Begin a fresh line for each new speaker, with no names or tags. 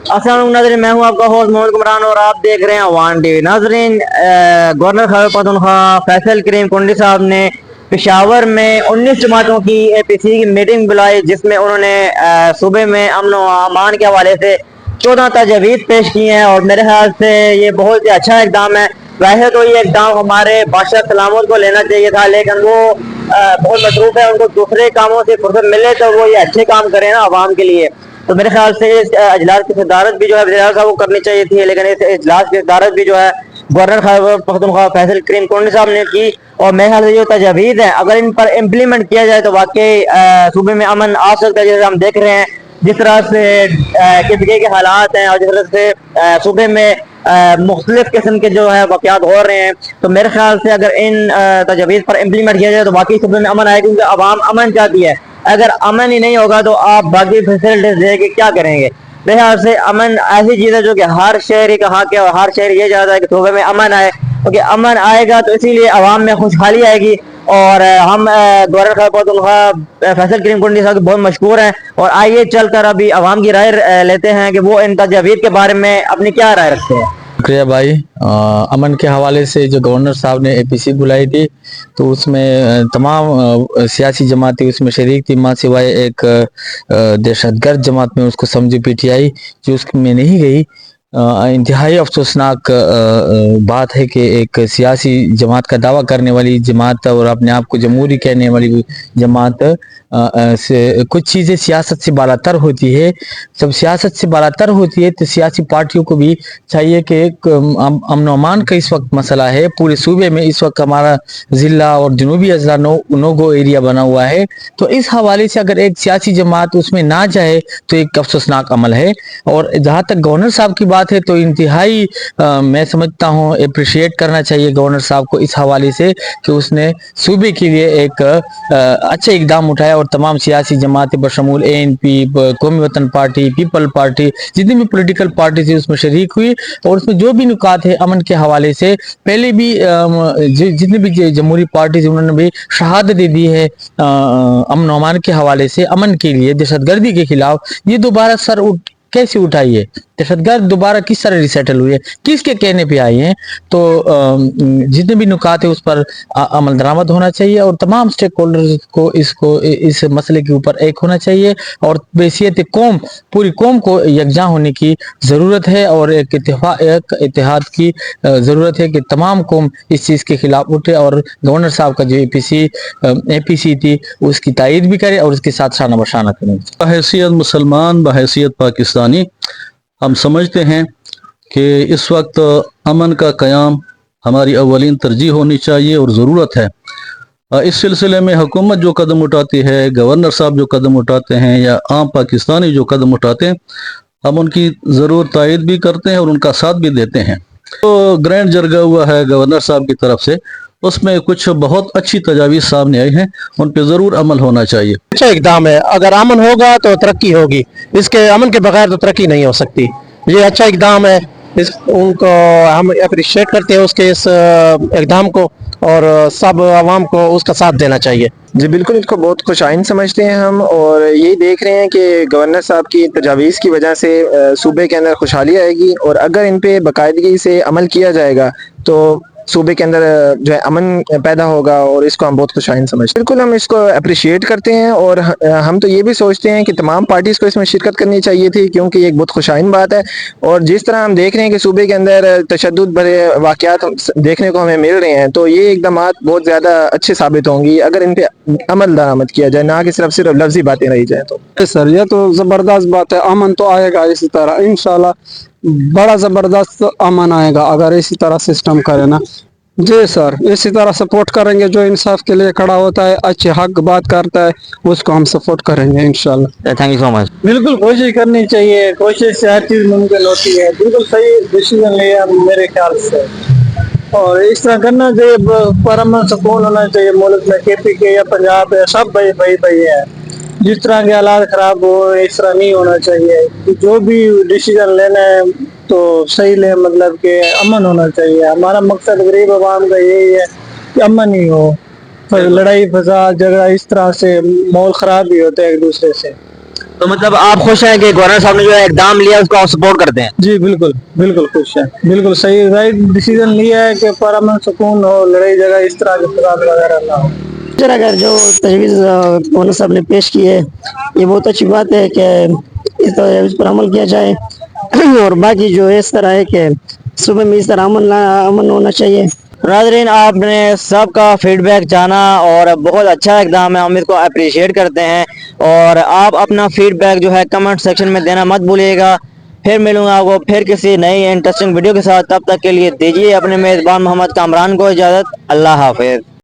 अस्सलाम नाज़रीन, मैं हूं आपका होस्ट मोहम्मद कुमरान और आप देख रहे हैं अवान टीवी। नाज़रीन, गवर्नर खैबर पख्तूनख्वा फैसल करीम कुंडी साहब ने पेशावर में 19 जमातों की APC की मीटिंग बुलाई, जिसमें उन्होंने सूबे में अमन व अमान के हवाले से 14 तजवीज़ पेश की हैं और मेरे ख्याल से ये बहुत ही अच्छा इकदाम है। वैसे तो ये इकदाम हमारे बादशाह सलामत को लेना चाहिए था, लेकिन वो बहुत मसरूफ है, उनको दूसरे कामों से फुर्सत मिले तो वो ये अच्छे काम करें ना आवाम के लिए। तो मेरे ख्याल से इस अजलास की सदारत भी जो है वज़ीर साहब को करनी चाहिए थी, लेकिन इस इजलास की सदारत भी जो है गवर्नर खैबर पख्तूनख्वा फैसल करीम कुंडी साहब ने की। और मेरे ख्याल से जो तजावीज़ है अगर इन पर इम्प्लीमेंट किया जाए तो वाकई सूबे में अमन आ सकता है। जैसे हम देख रहे हैं जिस तरह से किसके के हालात हैं और जिस तरह से सूबे में मुख्तलिफ किस्म के जो है वाक़यात हो रहे हैं, तो मेरे ख्याल से अगर इन तजावीज़ पर इम्प्लीमेंट किया जाए तो वाकई सूबे में अमन आएगा, क्योंकि आवाम अमन चाहती है। अगर अमन ही नहीं होगा तो आप बाकी फैसिलिटीज दे के क्या करेंगे। मेरे ख्याल से अमन ऐसी चीज़ है जो कि हर शहरी का हक है और हर शहरी ये चाहता है कि सूबे में अमन आए, क्योंकि अमन आएगा तो इसीलिए आवाम में खुशहाली आएगी। और हम गवर्नर खैबर पख्तूनख्वा फैसल करीम कुंडी साहब बहुत मशहूर हैं और आइए चल कर अभी आवाम की राय लेते हैं कि वो इन तजावीज़ के बारे में अपनी क्या राय रखते हैं।
शुक्रिया भाई। अमन के हवाले से जो गवर्नर साहब ने APC बुलाई थी तो उसमें तमाम सियासी जमातें उसमें शरीक थी, माँ सिवाय एक दहशतगर्द जमात में उसको समझी PTI जो उसमें नहीं गई। इंतहाई अफसोसनाक बात है कि एक सियासी जमात का दावा करने वाली जमात और अपने आप को जमहूरी कहने वाली जमात से कुछ चीज़ें सियासत से बालातर होती है। जब सियासत से बालातर होती है तो सियासी पार्टियों को भी चाहिए कि अमन अमान का इस वक्त मसला है पूरे सूबे में। इस वक्त हमारा ज़िला और जनूबी अजला नो गो एरिया बना हुआ है, तो इस हवाले से अगर एक सियासी जमात उसमें ना जाए तो एक अफसोसनाक अमल है। और जहाँ तक गवर्नर साहब की बात है तो इंतहाई मैं समझता हूँ अप्रिशिएट करना चाहिए गवर्नर साहब को इस हवाले से कि उसने सूबे के लिए एक अच्छा इकदाम उठाया और तमाम सियासी जमातें बशमूल ANP, कौमी वतन पार्टी, पीपल पार्टी, जितनी भी पॉलिटिकल पार्टी थी उसमें शरीक हुई। और उसमें जो भी नुकात है अमन के हवाले से पहले भी जितनी भी जमहूरी पार्टी थी उन्होंने भी शहादत दे दी है अमन अमान के हवाले से। अमन के लिए दहशतगर्दी के खिलाफ ये दोबारा सर कैसे उठाई है, दहशतगर्द दोबारा किस तरह रिसेटल हुई है, किसके कहने पे आई हैं। तो जितने भी नुकात है उस पर अमल दरामद होना चाहिए और तमाम स्टेक होल्डर्स को इस मसले के ऊपर एक होना चाहिए और बैसियत कौम पूरी कौम को यकजा होने की ज़रूरत है और एक इत्तेहाद की ज़रूरत है कि तमाम कौम इस चीज़ के खिलाफ उठे और गवर्नर साहब का जो APC थी उसकी तायद भी करे और उसके साथ शाना बशाना करें।
बहैसियत मुसलमान, बहैसियत पाकिस्तानी हम समझते हैं कि इस वक्त अमन का क़याम हमारी अव्वलीन तरजीह होनी चाहिए और ज़रूरत है। इस सिलसिले में हुकूमत जो कदम उठाती है, गवर्नर साहब जो कदम उठाते हैं या आम पाकिस्तानी जो कदम उठाते हैं, हम उनकी ज़रूर तायद भी करते हैं और उनका साथ भी देते हैं। तो ग्रैंड जरगा हुआ है गवर्नर साहब की तरफ से, उसमें कुछ बहुत अच्छी तजावीज़ सामने आई हैं, उन पर ज़रूर अमल होना चाहिए।
अच्छा इकदाम है, अगर अमन होगा तो तरक्की होगी, इसके अमन के बगैर तो तरक्की नहीं हो सकती। ये अच्छा इकदाम है, उनको हम अप्रिशिएट करते हैं उसके इस इकदाम को और सब आवाम को उसका साथ देना चाहिए।
जी बिल्कुल, इसको बहुत खुश आइन समझते हैं हम और यही देख रहे हैं कि गवर्नर साहब की तजावीज़ की वजह से सूबे के अंदर खुशहाली आएगी और अगर इन पे बाकायदगी से अमल किया जाएगा तो सूबे के अंदर जो है अमन पैदा होगा और इसको हम बहुत खुश आइन समझते हैं। बिल्कुल हम इसको अप्रिशिएट करते हैं और हम तो ये भी सोचते हैं कि तमाम पार्टीज़ को इसमें शिरकत करनी चाहिए थी, क्योंकि ये एक बहुत खुश आइन बात है। और जिस तरह हम देख रहे हैं कि सूबे के अंदर तशद्दुद भरे वाक़यात देखने को हमें मिल रहे हैं, तो ये इक़दामात बहुत ज़्यादा अच्छे साबित होंगी अगर इन पर अमल दरामद किया जाए, ना कि सिर्फ लफ्ज़ी बातें रही जाए। तो
सर ये तो ज़बरदस्त बात है, अमन तो आएगा इसी तरह इंशाल्लाह, बड़ा ज़बरदस्त अमन आएगा अगर इसी तरह सिस्टम करे ना। जी सर, इसी तरह सपोर्ट करेंगे, जो इंसाफ के लिए खड़ा होता है, अच्छे हक बात करता है, उसको हम सपोर्ट करेंगे इंशाल्लाह।
Thank you so much.
बिल्कुल कोशिश करनी चाहिए, कोशिश से हर चीज़ मुमकिन होती है। बिल्कुल सही डिसीजन लिया मेरे ख्याल से और इस तरह करना चाहिए, पर अमन सुकून होना चाहिए मुल्क में। KPK या पंजाब है, सब भाई है। जिस तरह के हालात खराब हो इस तरह नहीं होना चाहिए। जो भी डिसीजन लेना है तो सही ले, मतलब कि अमन होना चाहिए। हमारा मकसद गरीब आवाम का यही है कि अमन ही हो, लड़ाई फसाद झगड़ा इस तरह से माहौल खराब ही होता है एक दूसरे से।
तो मतलब आप खुश हैं कि गवर्नर साहब ने जो है इकदाम लिया उसको आप सपोर्ट करते हैं?
जी बिल्कुल बिल्कुल खुश है, बिल्कुल सही राइट डिसीजन लिया है कि परअमन सुकून हो, लड़ाई झगड़ा इस तरह के फसाद वगैरह ना हो।
सर अगर जो तजवीज़ गवर्नर साहब ने पेश की है ये बहुत अच्छी बात है कि इस पर अमल किया जाए और बाकी जो है इस तरह है कि सुबह में इस तरह अमन होना चाहिए।
नाज़रीन, आपने सबका फीडबैक जाना और बहुत अच्छा इकदाम है, हम इसको अप्रिशिएट करते हैं। और आप अपना फीडबैक जो है कमेंट सेक्शन में देना मत भूलिएगा। फिर मिलूंगा आपको फिर किसी नई इंटरेस्टिंग वीडियो के साथ, तब तक के लिए दीजिए अपने मेज़बान मोहम्मद कामरान को इजाज़त। अल्लाह हाफिज़।